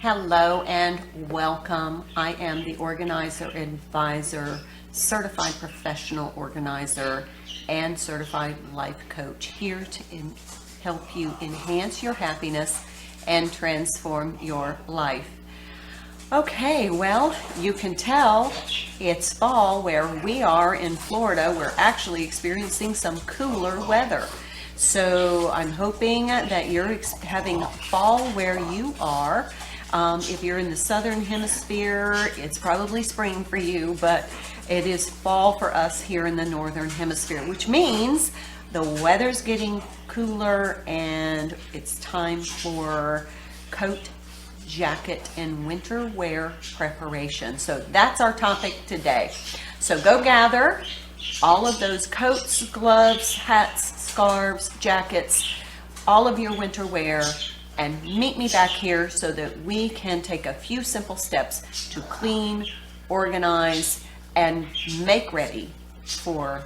Hello and welcome. I am the organizer, advisor, certified professional organizer, and certified life coach here to help you enhance your happiness and transform your life. Okay, well, you can tell it's fall where we are in Florida. We're actually experiencing some cooler weather. So I'm hoping that you're having fall where you are. If you're in the Southern Hemisphere, it's probably spring for you, but it is fall for us here in the Northern Hemisphere, which means the weather's getting cooler and it's time for coat, jacket, and winter wear preparation. So that's our topic today. So go gather all of those coats, gloves, hats, scarves, jackets, all of your winter wear, and meet me back here so that we can take a few simple steps to clean, organize, and make ready for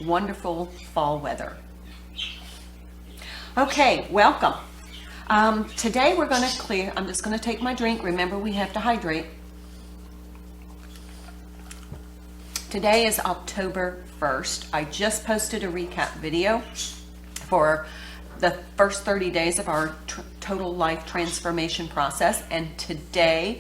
wonderful fall weather. Okay, welcome. Today we're going to clear, I'm just going to take my drink. Remember, we have to hydrate. Today is October 1st. I just posted a recap video for the first 30 days of our total life transformation process, and today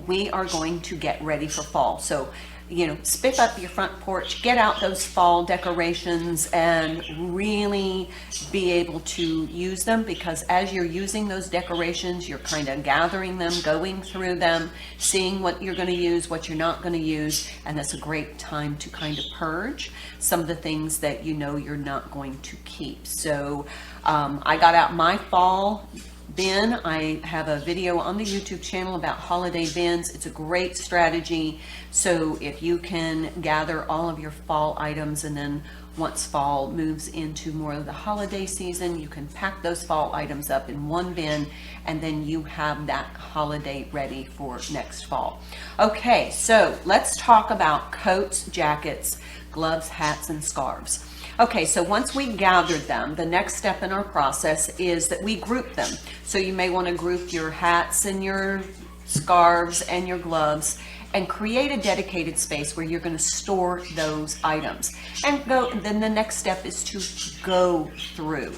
we are going to get ready for fall. So, spiff up your front porch, get out those fall decorations, and really be able to use them, because as you're using those decorations, you're kind of gathering them, going through them, seeing what you're going to use, what you're not going to use, and that's a great time to kind of purge some of the things that you're not going to keep. So I got out my fall bin. I have a video on the YouTube channel about holiday bins. It's a great strategy. So if you can gather all of your fall items, and then once fall moves into more of the holiday season, you can pack those fall items up in one bin, and then you have that holiday ready for next fall. Okay, so let's talk about coats, jackets, gloves, hats, and scarves. Okay, so once we gathered them, the next step in our process is that we group them. So you may want to group your hats and your scarves and your gloves and create a dedicated space where you're going to store those items. And then the next step is to go through.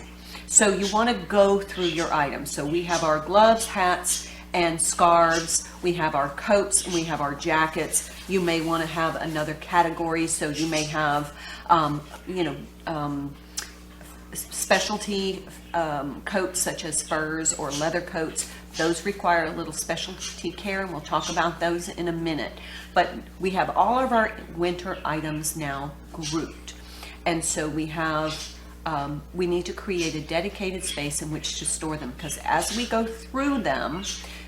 So you want to go through your items. So we have our gloves, hats, and scarves. We have our coats, and we have our jackets. You may want to have another category. So you may have specialty coats such as furs or leather coats. Those require a little specialty care, and we'll talk about those in a minute. But we have all of our winter items now grouped. And so we need to create a dedicated space in which to store them, because as we go through them,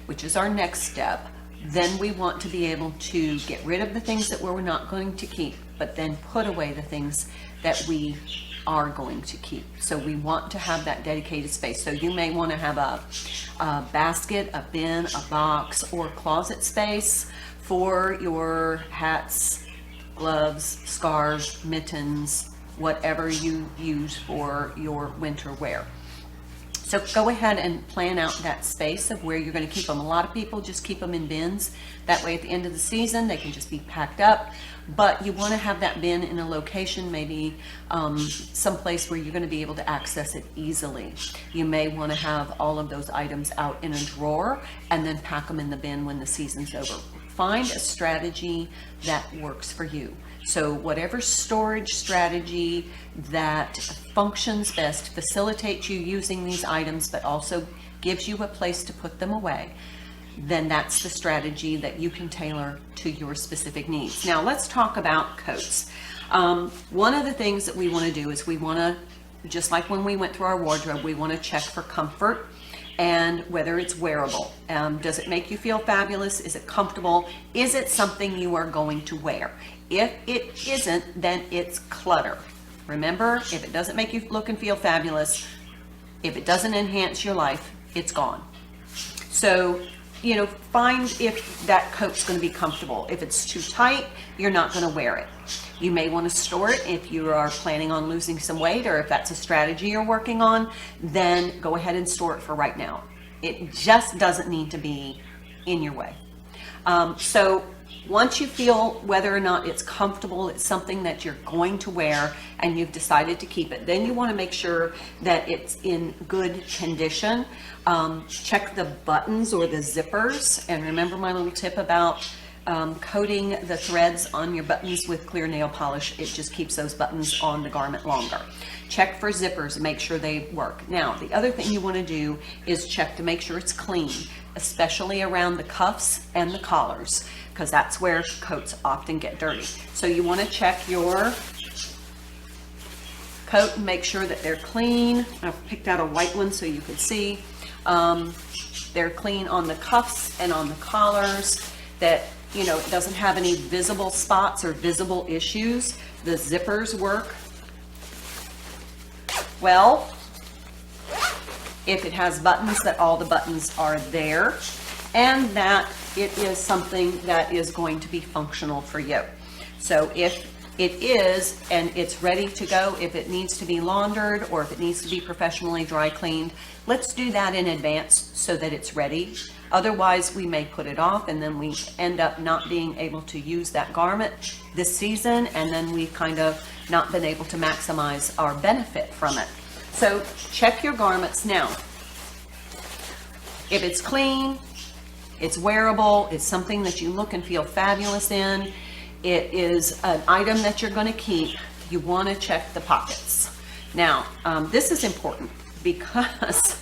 which is our next step, then we want to be able to get rid of the things that we're not going to keep, but then put away the things that we are going to keep. So we want to have that dedicated space. So you may want to have a basket, a bin, a box, or closet space for your hats, gloves, scarves, mittens, whatever you use for your winter wear. So go ahead and plan out that space of where you're going to keep them. A lot of people just keep them in bins. That way at the end of the season, they can just be packed up. But you want to have that bin in a location, maybe someplace where you're going to be able to access it easily. You may want to have all of those items out in a drawer and then pack them in the bin when the season's over. Find a strategy that works for you. So whatever storage strategy that functions best, facilitates you using these items, but also gives you a place to put them away, then that's the strategy that you can tailor to your specific needs. Now let's talk about coats. One of the things that we want to do is we want to, just like when we went through our wardrobe, we want to check for comfort and whether it's wearable. Does it make you feel fabulous? Is it comfortable? Is it something you are going to wear? If it isn't, then it's clutter. Remember, if it doesn't make you look and feel fabulous, if it doesn't enhance your life, it's gone. So, find if that coat's going to be comfortable. If it's too tight, you're not going to wear it. You may want to store it if you are planning on losing some weight, or if that's a strategy you're working on, then go ahead and store it for right now. It just doesn't need to be in your way. So once you feel whether or not it's comfortable, it's something that you're going to wear, and you've decided to keep it, then you want to make sure that it's in good condition. Check the buttons or the zippers, and remember my little tip about coating the threads on your buttons with clear nail polish. It just keeps those buttons on the garment longer. Check for zippers and make sure they work. Now, the other thing you want to do is check to make sure it's clean, especially around the cuffs and the collars, because that's where coats often get dirty. So you want to check your coat and make sure that they're clean. I've picked out a white one so you can see. They're clean on the cuffs and on the collars, that it doesn't have any visible spots or visible issues. The zippers work well. If it has buttons, that all the buttons are there, and that it is something that is going to be functional for you. So if it is, and it's ready to go, if it needs to be laundered or if it needs to be professionally dry cleaned, let's do that in advance so that it's ready. Otherwise, we may put it off, and then we end up not being able to use that garment this season, and then we've kind of not been able to maximize our benefit from it. So check your garments now. If it's clean, it's wearable, it's something that you look and feel fabulous in, it is an item that you're going to keep, you want to check the pockets. Now, this is important because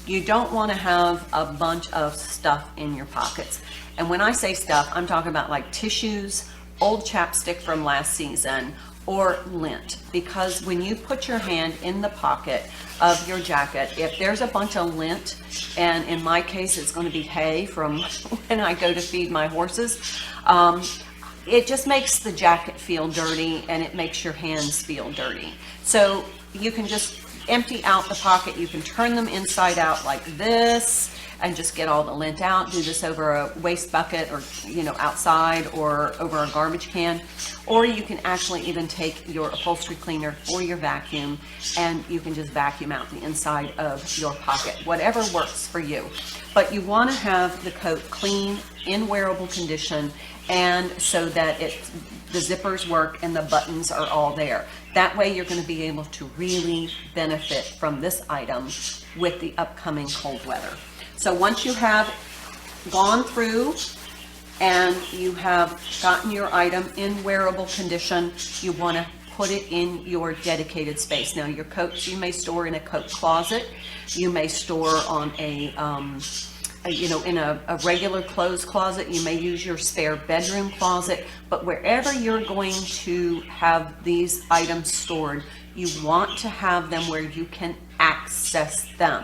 you don't want to have a bunch of stuff in your pockets. And when I say stuff, I'm talking about like tissues, old chapstick from last season, or lint. Because when you put your hand in the pocket of your jacket, if there's a bunch of lint, and in my case it's going to be hay from when I go to feed my horses, it just makes the jacket feel dirty, and it makes your hands feel dirty. So you can just empty out the pocket. You can turn them inside out like this and just get all the lint out. Do this over a waste bucket, or outside, or over a garbage can. Or you can actually even take your upholstery cleaner or your vacuum, and you can just vacuum out the inside of your pocket. Whatever works for you. But you want to have the coat clean, in wearable condition, and so that the zippers work and the buttons are all there. That way you're going to be able to really benefit from this item with the upcoming cold weather. So once you have gone through and you have gotten your item in wearable condition, you want to put it in your dedicated space. Now, your coats you may store in a coat closet. You may store on in a regular clothes closet. You may use your spare bedroom closet, but wherever you're going to have these items stored, you want to have them where you can access them.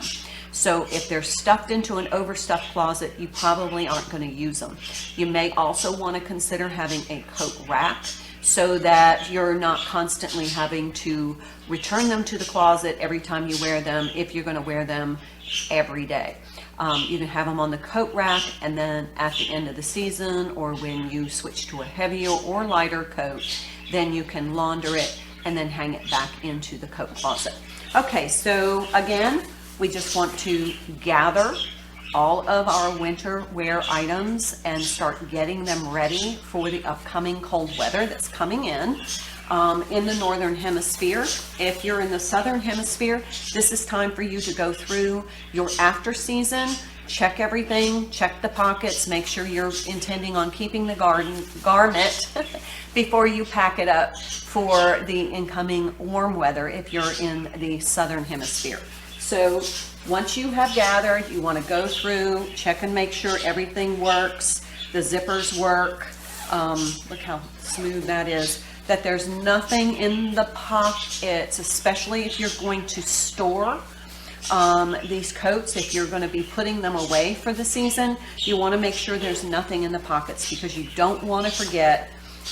So if they're stuffed into an overstuffed closet, you probably aren't going to use them. You may also want to consider having a coat rack, so that you're not constantly having to return them to the closet every time you wear them, if you're going to wear them every day. You can have them on the coat rack, and then at the end of the season, or when you switch to a heavier or lighter coat, then you can launder it and then hang it back into the coat closet. Okay, so again, we just want to gather all of our winter wear items and start getting them ready for the upcoming cold weather that's coming in the Northern Hemisphere. If you're in the Southern Hemisphere, this is time for you to go through your after season, check everything, check the pockets, make sure you're intending on keeping the garment before you pack it up for the incoming warm weather if you're in the Southern Hemisphere. So once you have gathered, you want to go through, check and make sure everything works, the zippers work. Look how smooth that is. That there's nothing in the pockets, especially if you're going to store these coats, if you're going to be putting them away for the season, you want to make sure there's nothing in the pockets, because you don't want to forget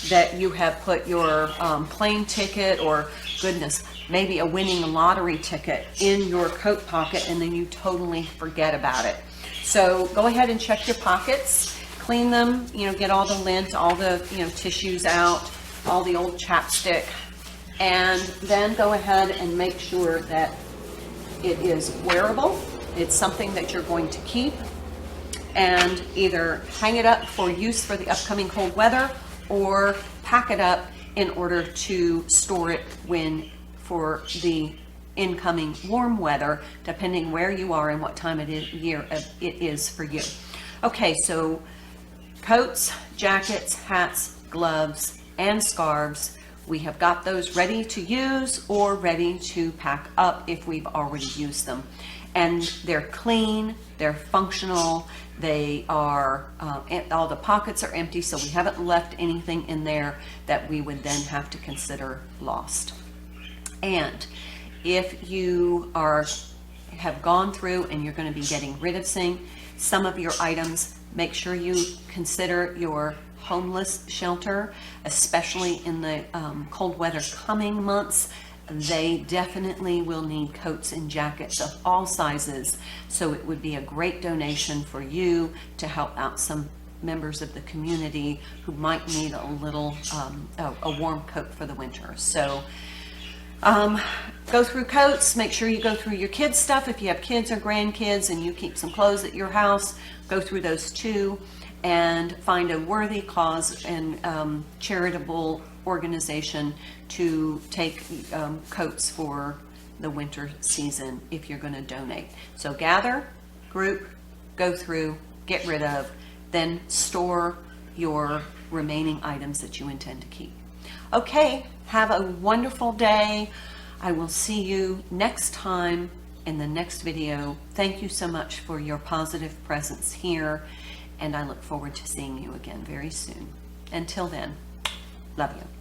that you have put your plane ticket, or goodness, maybe a winning lottery ticket in your coat pocket, and then you totally forget about it. So go ahead and check your pockets, clean them, get all the lint, all the tissues out, all the old chapstick, and then go ahead and make sure that it is wearable. It's something that you're going to keep, and either hang it up for use for the upcoming cold weather or pack it up in order to store it for the incoming warm weather, depending where you are and what time of year it is for you. Okay, so coats, jackets, hats, gloves, and scarves. We have got those ready to use or ready to pack up if we've already used them. And they're clean, they're functional, they are, all the pockets are empty, so we haven't left anything in there that we would then have to consider lost. And if you have gone through and you're going to be getting rid of some of your items, make sure you consider your homeless shelter, especially in the cold weather coming months. They definitely will need coats and jackets of all sizes, so it would be a great donation for you to help out some members of the community who might need a little a warm coat for the winter. So go through coats, make sure you go through your kids' stuff. If you have kids or grandkids and you keep some clothes at your house, go through those too, and find a worthy cause and charitable organization to take coats for the winter season if you're going to donate. So gather, group, go through, get rid of, then store your remaining items that you intend to keep. Okay, have a wonderful day. I will see you next time in the next video. Thank you so much for your positive presence here, and I look forward to seeing you again very soon. Until then, love you.